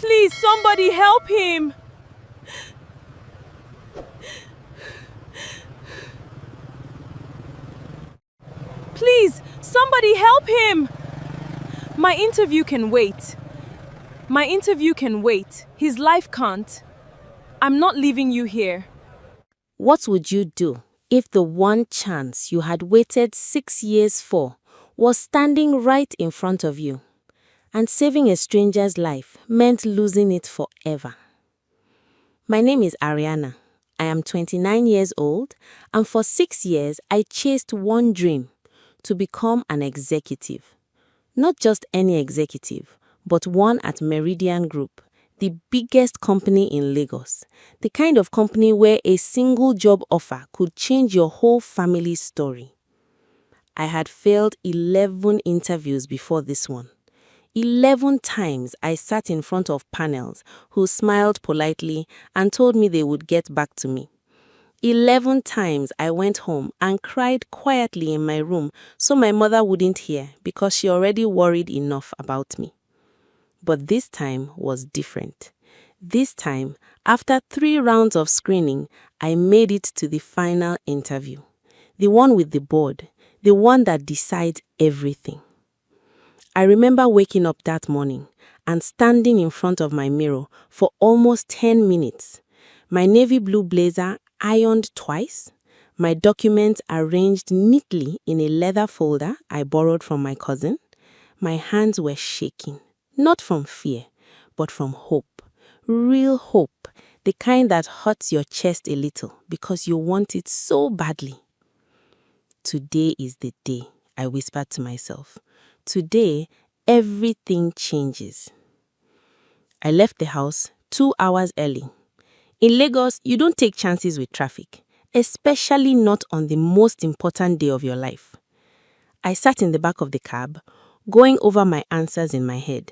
Please, somebody help him! Please, somebody help him! My interview can wait. My interview can wait. His life can't. I'm not leaving you here. What would you do if the one chance you had waited 6 years for was standing right in front of you, and saving a stranger's life meant losing it forever? My name is Ariana. I am 29 years old, and for 6 years I chased one dream: to become an executive. Not just any executive, but one at Meridian Group, the biggest company in Lagos, the kind of company where a single job offer could change your whole family's story. I had failed 11 interviews before this one. 11 times I sat in front of panels who smiled politely and told me they would get back to me. 11 times I went home and cried quietly in my room so my mother wouldn't hear, because she already worried enough about me. But this time was different. This time, after 3 rounds of screening, I made it to the final interview. The one with the board, the one that decides everything. I remember waking up that morning and standing in front of my mirror for almost 10 minutes. My navy blue blazer ironed twice, my documents arranged neatly in a leather folder I borrowed from my cousin. My hands were shaking, not from fear, but from hope. Real hope, the kind that hurts your chest a little because you want it so badly. Today is the day, I whispered to myself. Today, everything changes. I left the house 2 hours early. In Lagos, you don't take chances with traffic, especially not on the most important day of your life. I sat in the back of the cab, going over my answers in my head.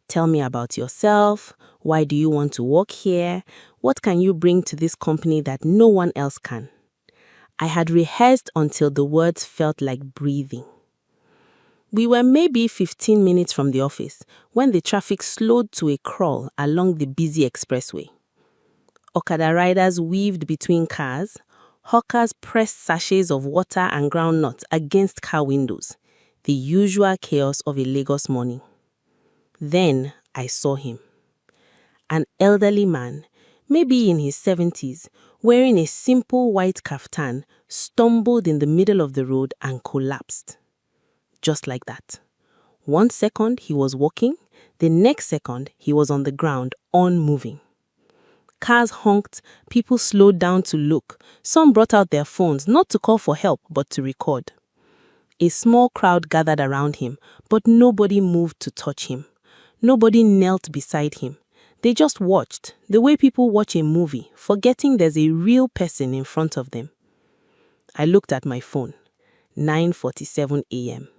Tell me about yourself. Why do you want to work here? What can you bring to this company that no one else can? I had rehearsed until the words felt like breathing. We were maybe 15 minutes from the office when the traffic slowed to a crawl along the busy expressway. Okada riders weaved between cars. Hawkers pressed sachets of water and groundnuts against car windows. The usual chaos of a Lagos morning. Then I saw him. An elderly man, maybe in his 70s, wearing a simple white kaftan, stumbled in the middle of the road and collapsed. Just like that. 1 second he was walking, the next second he was on the ground, unmoving. Cars honked, people slowed down to look. Some brought out their phones, not to call for help, but to record. A small crowd gathered around him, but nobody moved to touch him. Nobody knelt beside him. They just watched, the way people watch a movie, forgetting there's a real person in front of them. I looked at my phone. 9:47 a.m.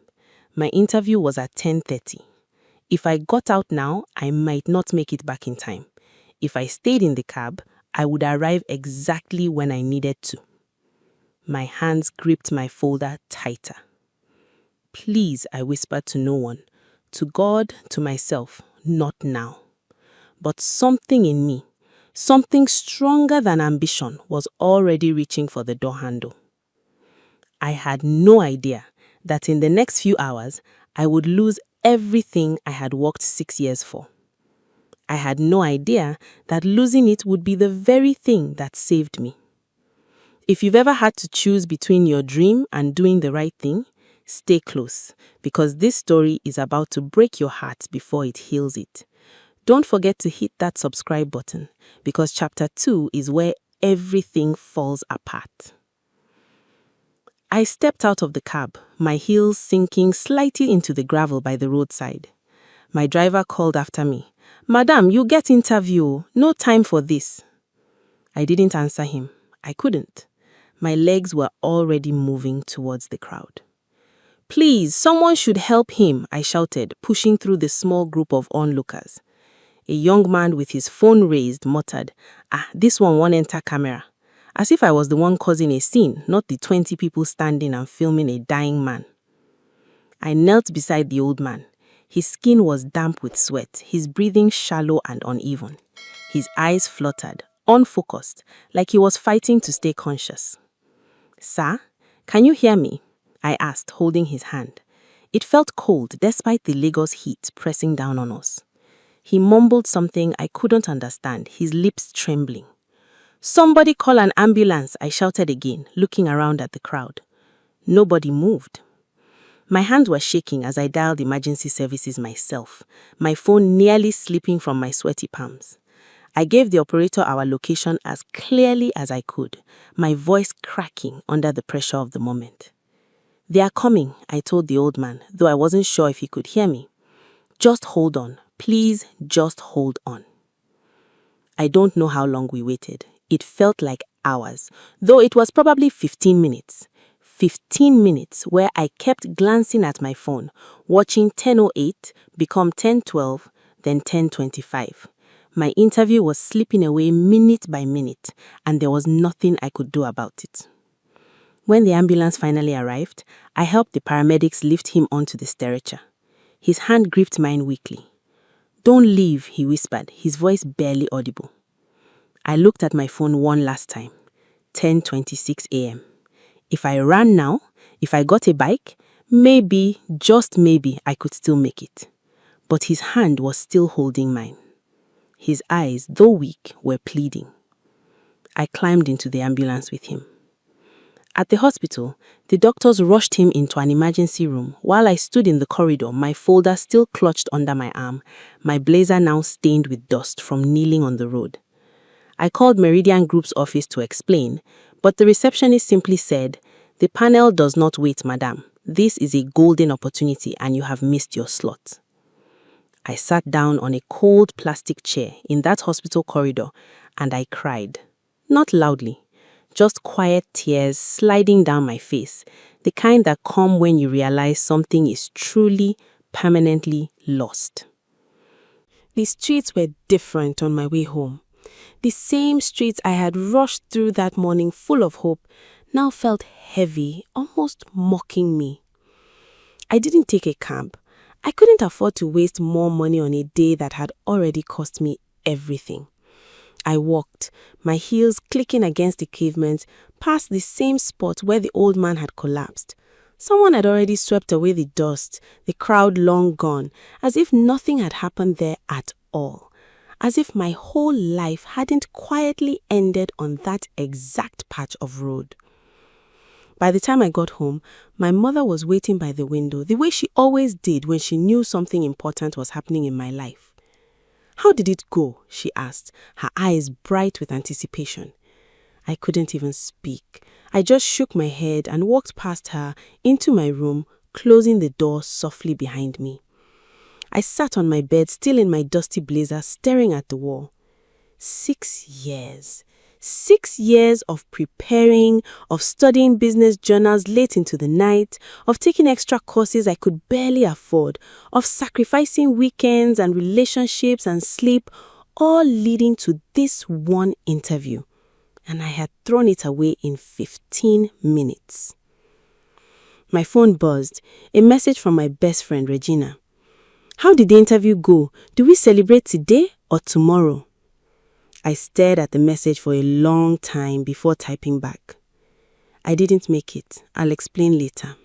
My interview was at 10:30. If I got out now, I might not make it back in time. If I stayed in the cab, I would arrive exactly when I needed to. My hands gripped my folder tighter. Please, I whispered to no one. To God, to myself, not now. But something in me, something stronger than ambition, was already reaching for the door handle. I had no idea that in the next few hours, I would lose everything I had worked 6 years for. I had no idea that losing it would be the very thing that saved me. If you've ever had to choose between your dream and doing the right thing, stay close, because this story is about to break your heart before it heals it. Don't forget to hit that subscribe button, because chapter 2 is where everything falls apart. I stepped out of the cab, my heels sinking slightly into the gravel by the roadside. My driver called after me. "Madam, you get interview. No time for this." I didn't answer him. I couldn't. My legs were already moving towards the crowd. "Please, someone should help him," I shouted, pushing through the small group of onlookers. A young man with his phone raised muttered, "This one won't enter camera." As if I was the one causing a scene, not the 20 people standing and filming a dying man. I knelt beside the old man. His skin was damp with sweat, his breathing shallow and uneven. His eyes fluttered, unfocused, like he was fighting to stay conscious. "Sir, can you hear me?" I asked, holding his hand. It felt cold despite the Lagos heat pressing down on us. He mumbled something I couldn't understand, his lips trembling. "Somebody call an ambulance," I shouted again, looking around at the crowd. Nobody moved. My hands were shaking as I dialed emergency services myself, my phone nearly slipping from my sweaty palms. I gave the operator our location as clearly as I could, my voice cracking under the pressure of the moment. "They are coming," I told the old man, though I wasn't sure if he could hear me. "Just hold on. Please, just hold on." I don't know how long we waited. It felt like hours, though it was probably 15 minutes. 15 minutes where I kept glancing at my phone, watching 10:08 become 10:12, then 10:25. My interview was slipping away minute by minute, and there was nothing I could do about it. When the ambulance finally arrived, I helped the paramedics lift him onto the stretcher. His hand gripped mine weakly. "Don't leave," he whispered, his voice barely audible. I looked at my phone one last time. 10:26 a.m. If I ran now, if I got a bike, maybe, just maybe, I could still make it. But his hand was still holding mine. His eyes, though weak, were pleading. I climbed into the ambulance with him. At the hospital, the doctors rushed him into an emergency room while I stood in the corridor, my folder still clutched under my arm, my blazer now stained with dust from kneeling on the road. I called Meridian Group's office to explain, but the receptionist simply said, "The panel does not wait, madam. This is a golden opportunity and you have missed your slot." I sat down on a cold plastic chair in that hospital corridor and I cried. Not loudly, just quiet tears sliding down my face, the kind that come when you realize something is truly, permanently lost. The streets were different on my way home. The same streets I had rushed through that morning full of hope now felt heavy, almost mocking me. I didn't take a cab. I couldn't afford to waste more money on a day that had already cost me everything. I walked, my heels clicking against the pavement, past the same spot where the old man had collapsed. Someone had already swept away the dust, the crowd long gone, as if nothing had happened there at all. As if my whole life hadn't quietly ended on that exact patch of road. By the time I got home, my mother was waiting by the window the way she always did when she knew something important was happening in my life. "How did it go?" she asked, her eyes bright with anticipation. I couldn't even speak. I just shook my head and walked past her into my room, closing the door softly behind me. I sat on my bed, still in my dusty blazer, staring at the wall. 6 years. 6 years of preparing, of studying business journals late into the night, of taking extra courses I could barely afford, of sacrificing weekends and relationships and sleep, all leading to this one interview. And I had thrown it away in 15 minutes. My phone buzzed, a message from my best friend, Regina. "How did the interview go? Do we celebrate today or tomorrow?" I stared at the message for a long time before typing back. "I didn't make it. I'll explain later."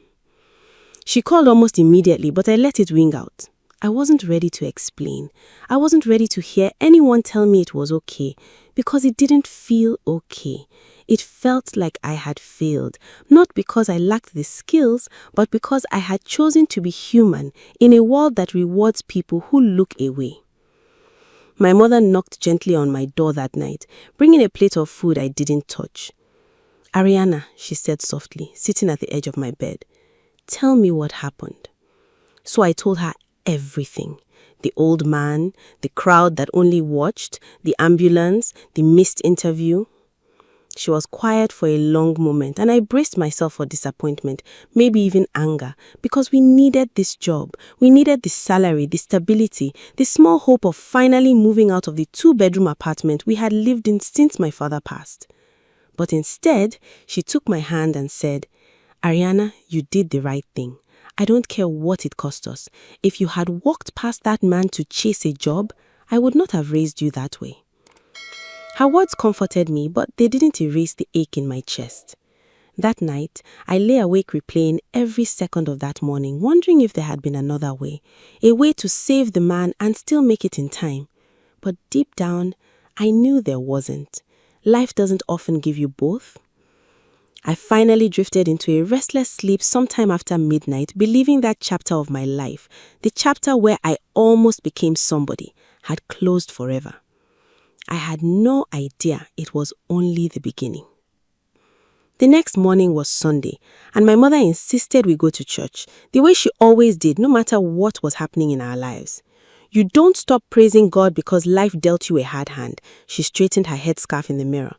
She called almost immediately, but I let it ring out. I wasn't ready to explain. I wasn't ready to hear anyone tell me it was okay, because it didn't feel okay. It felt like I had failed, not because I lacked the skills, but because I had chosen to be human in a world that rewards people who look away. My mother knocked gently on my door that night, bringing a plate of food I didn't touch. "Ariana," she said softly, sitting at the edge of my bed, "tell me what happened." So I told her everything. The old man, the crowd that only watched, the ambulance, the missed interview. She was quiet for a long moment, and I braced myself for disappointment, maybe even anger, because we needed this job. We needed the salary, the stability, the small hope of finally moving out of the 2-bedroom apartment we had lived in since my father passed. But instead, she took my hand and said, "Ariana, you did the right thing. I don't care what it cost us. If you had walked past that man to chase a job, I would not have raised you that way. Her words comforted me, but they didn't erase the ache in my chest. That night, I lay awake replaying every second of that morning, wondering if there had been another way, a way to save the man and still make it in time. But deep down, I knew there wasn't. Life doesn't often give you both. I finally drifted into a restless sleep sometime after midnight, believing that chapter of my life, the chapter where I almost became somebody, had closed forever. I had no idea it was only the beginning. The next morning was Sunday, and my mother insisted we go to church, the way she always did, no matter what was happening in our lives. You don't stop praising God because life dealt you a hard hand. She straightened her headscarf in the mirror.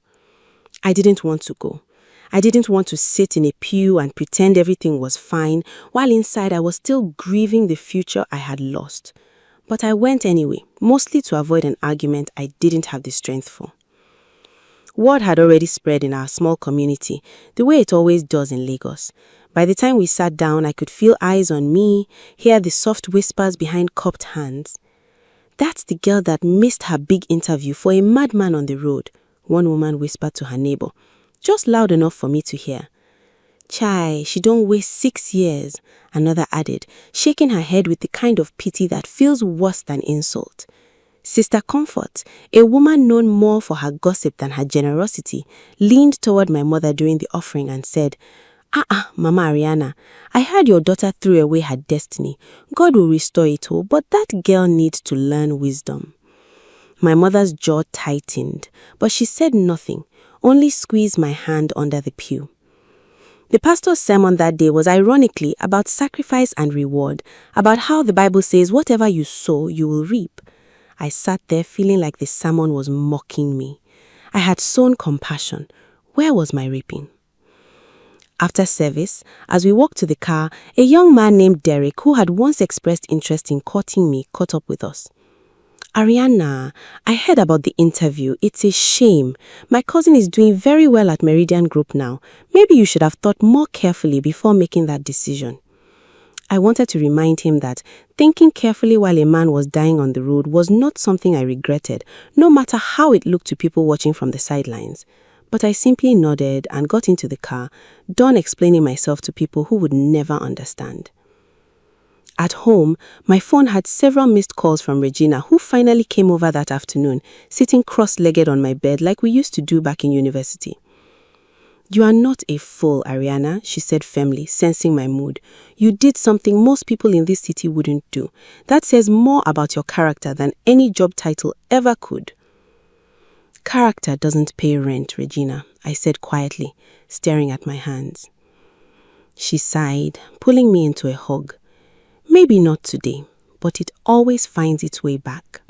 I didn't want to go. I didn't want to sit in a pew and pretend everything was fine, while inside I was still grieving the future I had lost. But I went anyway, mostly to avoid an argument I didn't have the strength for. Word had already spread in our small community, the way it always does in Lagos. By the time we sat down, I could feel eyes on me, hear the soft whispers behind cupped hands. "That's the girl that missed her big interview for a madman on the road," one woman whispered to her neighbor, just loud enough for me to hear. "Chai, she don't waste 6 years," another added, shaking her head with the kind of pity that feels worse than insult. Sister Comfort, a woman known more for her gossip than her generosity, leaned toward my mother during the offering and said, Mama Ariana, I heard your daughter threw away her destiny. God will restore it all, but that girl needs to learn wisdom." My mother's jaw tightened, but she said nothing, only squeezed my hand under the pew. The pastor's sermon that day was ironically about sacrifice and reward, about how the Bible says whatever you sow, you will reap. I sat there feeling like the sermon was mocking me. I had sown compassion. Where was my reaping? After service, as we walked to the car, a young man named Derek, who had once expressed interest in courting me, caught up with us. "Ariana, I heard about the interview. It's a shame. My cousin is doing very well at Meridian Group now. Maybe you should have thought more carefully before making that decision." I wanted to remind him that thinking carefully while a man was dying on the road was not something I regretted, no matter how it looked to people watching from the sidelines. But I simply nodded and got into the car, done explaining myself to people who would never understand. At home, my phone had several missed calls from Regina, who finally came over that afternoon, sitting cross-legged on my bed like we used to do back in university. "You are not a fool, Ariana," she said firmly, sensing my mood. "You did something most people in this city wouldn't do. That says more about your character than any job title ever could." "Character doesn't pay rent, Regina," I said quietly, staring at my hands. She sighed, pulling me into a hug. "Maybe not today, but it always finds its way back."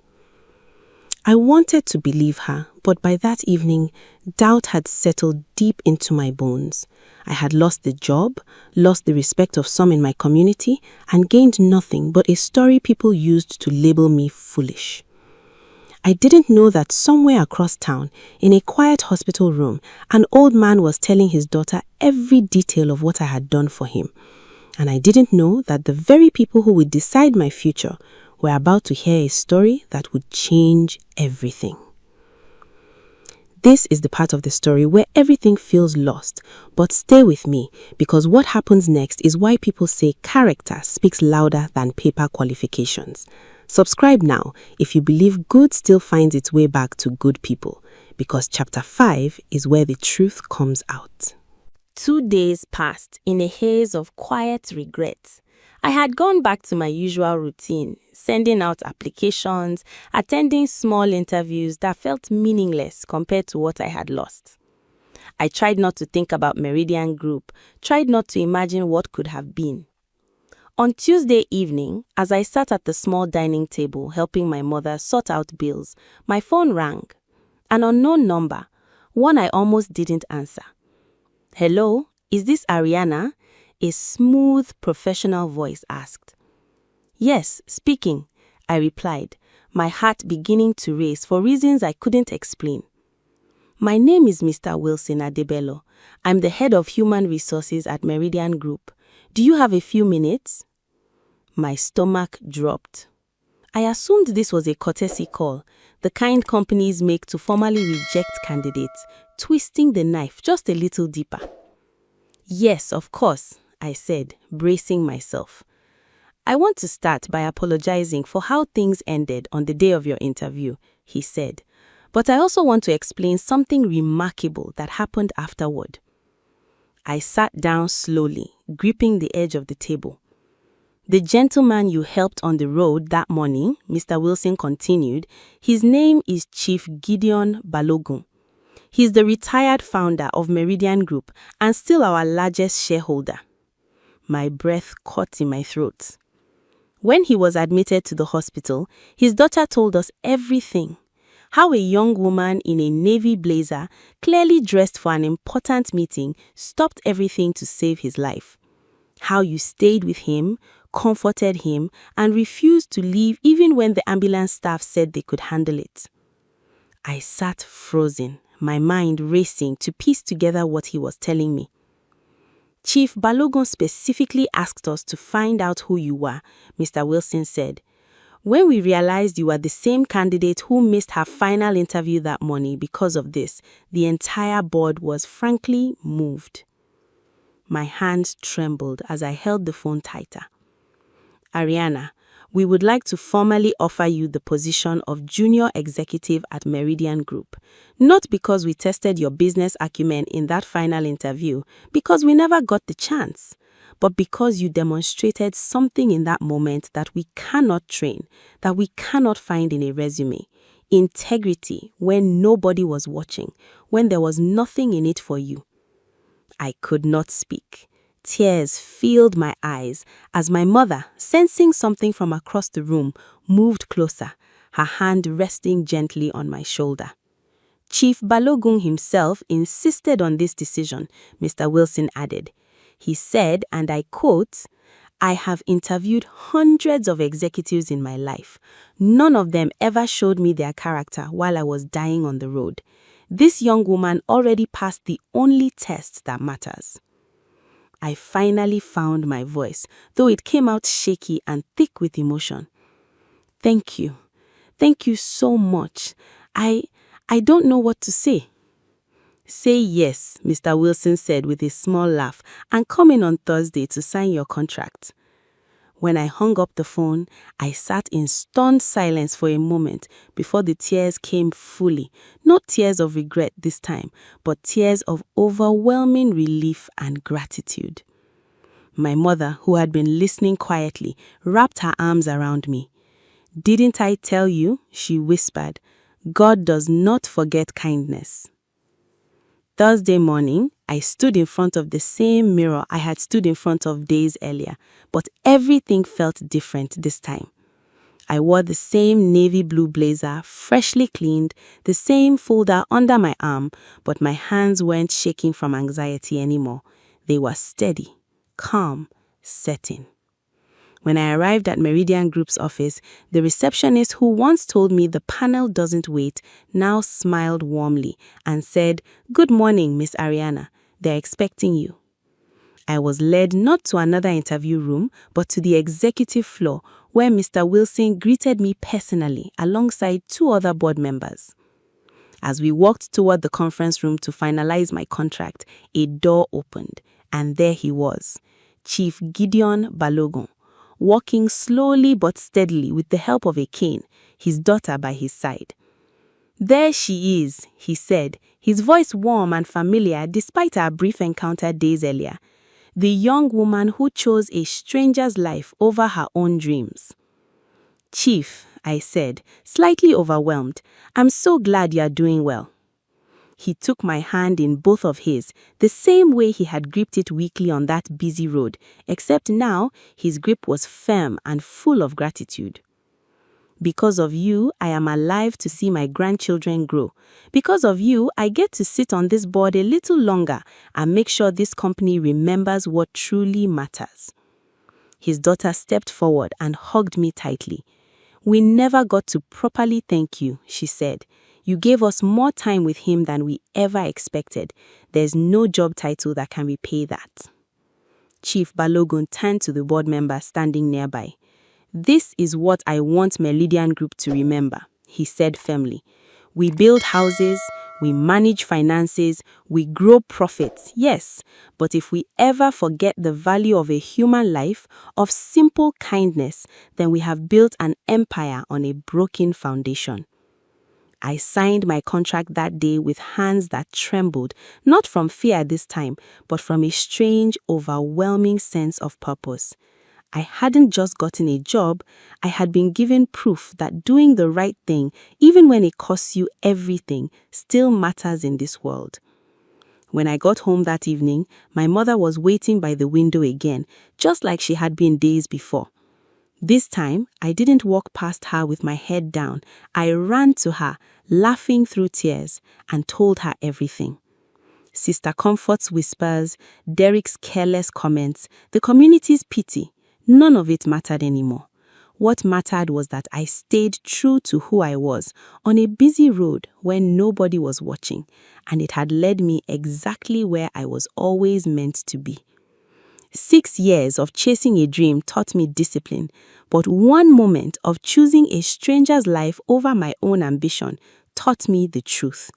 I wanted to believe her, but by that evening, doubt had settled deep into my bones. I had lost the job, lost the respect of some in my community, and gained nothing but a story people used to label me foolish. I didn't know that somewhere across town, in a quiet hospital room, an old man was telling his daughter every detail of what I had done for him. And I didn't know that the very people who would decide my future were about to hear a story that would change everything. This is the part of the story where everything feels lost, but stay with me, because what happens next is why people say character speaks louder than paper qualifications. Subscribe now if you believe good still finds its way back to good people, because chapter 5 is where the truth comes out. 2 days passed in a haze of quiet regret. I had gone back to my usual routine, sending out applications, attending small interviews that felt meaningless compared to what I had lost. I tried not to think about Meridian Group, tried not to imagine what could have been. On Tuesday evening, as I sat at the small dining table helping my mother sort out bills, my phone rang. An unknown number, one I almost didn't answer. "Hello, is this Ariana?" A smooth, professional voice asked. "Yes, speaking," I replied, my heart beginning to race for reasons I couldn't explain. "My name is Mr. Wilson Adebello. I'm the head of human resources at Meridian Group. Do you have a few minutes? My stomach dropped. I assumed this was a courtesy call, the kind companies make to formally reject candidates, twisting the knife just a little deeper. Yes, of course, I said, bracing myself. I want to start by apologizing for how things ended on the day of your interview, he said. But I also want to explain something remarkable that happened afterward. I sat down slowly, gripping the edge of the table. The gentleman you helped on the road that morning, Mr. Wilson continued, his name is Chief Gideon Balogun. He's the retired founder of Meridian Group and still our largest shareholder. My breath caught in my throat. When he was admitted to the hospital, his daughter told us everything. How a young woman in a navy blazer, clearly dressed for an important meeting, stopped everything to save his life. How you stayed with him, comforted him, and refused to leave even when the ambulance staff said they could handle it. I sat frozen, my mind racing to piece together what he was telling me. Chief Balogun specifically asked us to find out who you were, Mr. Wilson said. When we realized you were the same candidate who missed her final interview that morning because of this, the entire board was frankly moved. My hands trembled as I held the phone tighter. Ariana, we would like to formally offer you the position of junior executive at Meridian Group, not because we tested your business acumen in that final interview, because we never got the chance, but because you demonstrated something in that moment that we cannot train, that we cannot find in a resume. Integrity when nobody was watching, when there was nothing in it for you. I could not speak. Tears filled my eyes as my mother, sensing something from across the room, moved closer, her hand resting gently on my shoulder. Chief Balogun himself insisted on this decision, Mr. Wilson added. He said, and I quote, I have interviewed hundreds of executives in my life. None of them ever showed me their character while I was dying on the road. This young woman already passed the only test that matters. I finally found my voice, though it came out shaky and thick with emotion. Thank you. Thank you so much. I don't know what to say. Say yes, Mr. Wilson said with a small laugh, and come in on Thursday to sign your contract. When I hung up the phone, I sat in stunned silence for a moment before the tears came fully, not tears of regret this time, but tears of overwhelming relief and gratitude. My mother, who had been listening quietly, wrapped her arms around me. Didn't I tell you, she whispered, God does not forget kindness. Thursday morning, I stood in front of the same mirror I had stood in front of days earlier, but everything felt different this time. I wore the same navy blue blazer, freshly cleaned, the same folder under my arm, but my hands weren't shaking from anxiety anymore. They were steady, calm, setting. When I arrived at Meridian Group's office, the receptionist who once told me the panel doesn't wait now smiled warmly and said, Good morning, Miss Ariana. They're expecting you. I was led not to another interview room, but to the executive floor, where Mr. Wilson greeted me personally alongside two other board members. As we walked toward the conference room to finalize my contract, a door opened, and there he was, Chief Gideon Balogun, walking slowly but steadily with the help of a cane, his daughter by his side. There she is, he said, his voice warm and familiar despite our brief encounter days earlier. The young woman who chose a stranger's life over her own dreams. Chief, I said, slightly overwhelmed, I'm so glad you are doing well. He took my hand in both of his, the same way he had gripped it weakly on that busy road, except now his grip was firm and full of gratitude. Because of you, I am alive to see my grandchildren grow. Because of you, I get to sit on this board a little longer and make sure this company remembers what truly matters. His daughter stepped forward and hugged me tightly. We never got to properly thank you, she said. You gave us more time with him than we ever expected. There's no job title that can repay that. Chief Balogun turned to the board member standing nearby. "This is what I want Meridian Group to remember," he said firmly. "We build houses, we manage finances, we grow profits, yes, but if we ever forget the value of a human life, of simple kindness, then we have built an empire on a broken foundation." I signed my contract that day with hands that trembled, not from fear this time, but from a strange, overwhelming sense of purpose. I hadn't just gotten a job, I had been given proof that doing the right thing, even when it costs you everything, still matters in this world. When I got home that evening, my mother was waiting by the window again, just like she had been days before. This time, I didn't walk past her with my head down. I ran to her, laughing through tears, and told her everything. Sister Comfort's whispers, Derek's careless comments, the community's pity, none of it mattered anymore. What mattered was that I stayed true to who I was on a busy road when nobody was watching, and it had led me exactly where I was always meant to be. 6 years of chasing a dream taught me discipline, but one moment of choosing a stranger's life over my own ambition taught me the truth.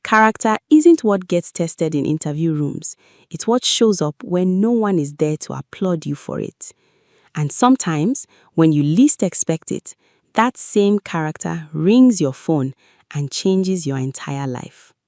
Character isn't what gets tested in interview rooms. It's what shows up when no one is there to applaud you for it. And sometimes, when you least expect it, that same character rings your phone and changes your entire life.